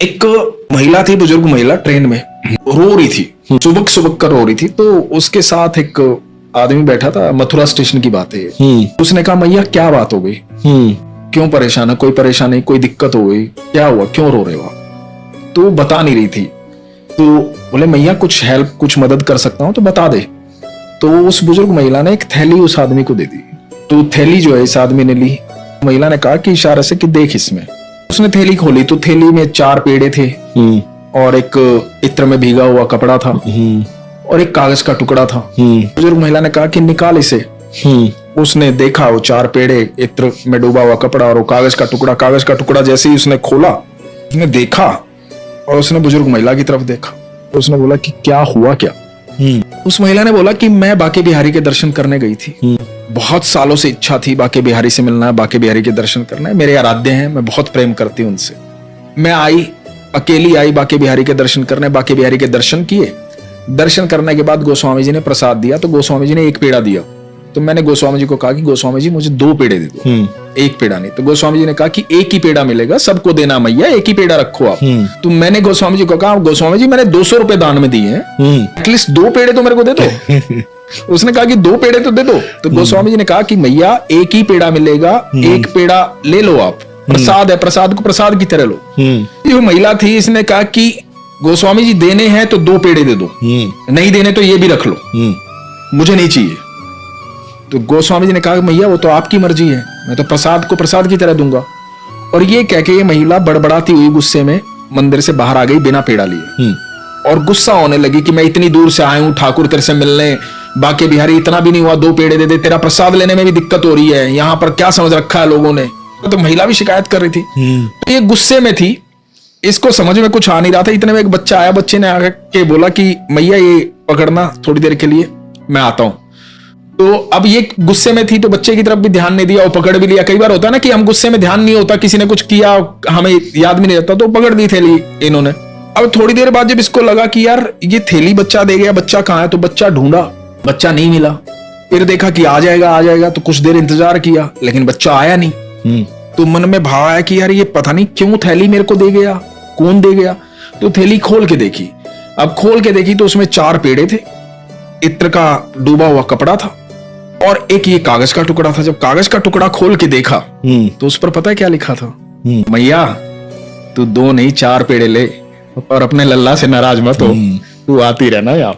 एक महिला थी, बुजुर्ग महिला, ट्रेन में रो रही थी, सुबक सुबक कर रो रही थी। तो उसके साथ एक आदमी बैठा था, मथुरा स्टेशन की बात है। उसने कहा, मैया क्या बात हो गई, क्यों परेशान है, कोई परेशानी, कोई दिक्कत हो गई, क्या हुआ, क्यों रो रहे हो? तो बता नहीं रही थी। तो बोले, मैया कुछ हेल्प, कुछ मदद कर सकता हूं तो बता दे। तो उस बुजुर्ग महिला ने एक थैली उस आदमी को दे दी। तो थैली जो है इस आदमी ने ली। महिला ने कहा कि इशारे से कि देख इसमें। उसने थैली खोली तो थैली में 4 पेड़े थे और एक इत्र में भीगा हुआ कपड़ा था और एक कागज का टुकड़ा था। बुजुर्ग महिला ने कहा कि निकाल इसे। उसने देखा, वो 4 पेड़े, इत्र में डूबा हुआ कपड़ा और वो कागज का टुकड़ा। कागज का टुकड़ा जैसे ही उसने खोला, उसने देखा और उसने बुजुर्ग महिला की तरफ देखा। उसने बोला कि क्या हुआ क्या? उस महिला ने बोला कि मैं बांके बिहारी के दर्शन करने गई थी। बहुत सालों से इच्छा थी बांके बिहारी से मिलना है, बांके बिहारी के दर्शन करना है। मेरे आराध्य हैं, मैं बहुत प्रेम करती हूँ उनसे। मैं आई, अकेली आई बांके बिहारी के दर्शन करने। बांके बिहारी के दर्शन किए। दर्शन करने के बाद गोस्वामी जी ने प्रसाद दिया। तो गोस्वामी जी ने 1 पेड़ा दिया। तो मैंने गोस्वामी जी को कहा कि गोस्वामी जी मुझे 2 पेड़े दे दो, 1 पेड़ा नहीं। तो गोस्वामी जी ने कहा कि 1 ही पेड़ा मिलेगा, सबको देना मैया, 1 ही पेड़ा रखो आप। तो मैंने गोस्वामी जी को कहा, गोस्वामी जी मैंने 200 रुपए दान में दिए हैं, एटलीस्ट 2 पेड़े तो मेरे को दे दो। उसने कहा कि 2 पेड़े तो दे दो। तो गोस्वामी जी ने कहा कि मैया 1 ही पेड़ा मिलेगा, 1 पेड़ा ले लो आप, प्रसाद है, प्रसाद को प्रसाद की तरह लो। जो महिला थी, इसने कहा कि गोस्वामी जी देने हैं तो 2 पेड़े दे दो, नहीं देने तो ये भी रख लो, मुझे नहीं चाहिए। तो गोस्वामी जी ने कहा, मैया वो तो आपकी मर्जी है, मैं तो प्रसाद को प्रसाद की तरह दूंगा। और ये कह के ये महिला बड़बड़ाती हुई गुस्से में मंदिर से बाहर आ गई बिना पेड़ा लिए। और गुस्सा होने लगी कि मैं इतनी दूर से आया हूं ठाकुर तेरे से मिलने, बांके बिहारी इतना भी नहीं हुआ 2 पेड़े दे दे, तेरा प्रसाद लेने में भी दिक्कत हो रही है, यहाँ पर क्या समझ रखा है लोगों ने। तो महिला भी शिकायत कर रही थी। तो ये गुस्से में थी, इसको समझ में कुछ आ नहीं रहा था। इतने में एक बच्चा आया। बच्चे ने आके बोला कि मैया ये पकड़ना थोड़ी देर के लिए, मैं आता हूं। तो अब ये गुस्से में थी तो बच्चे की तरफ भी ध्यान नहीं दिया और पकड़ भी लिया। कई बार होता है ना कि हम गुस्से में ध्यान नहीं होता, किसी ने कुछ किया हमें याद भी नहीं रहता, तो पकड़ दी थैली इन्होंने। अब थोड़ी देर बाद जब इसको लगा कि यार ये थैली बच्चा दे गया, बच्चा कहाँ है, तो बच्चा ढूंढा, बच्चा नहीं मिला। फिर देखा कि आ जाएगा, तो कुछ देर इंतजार किया लेकिन बच्चा आया नहीं। तो मन में भाव आया कि यार ये पता नहीं क्यों थैली मेरे को दे गया, कौन दे गया। तो थैली खोल के देखी। अब खोल के देखी तो उसमें 4 पेड़े थे, इत्र का डूबा हुआ कपड़ा था और एक ये कागज का टुकड़ा था। जब कागज का टुकड़ा खोल के देखा तो उस पर पता है क्या लिखा था? मैया तू 2 नहीं 4 पेड़े ले और अपने लल्ला से नाराज मत हो, तू आती रहना यहाँ।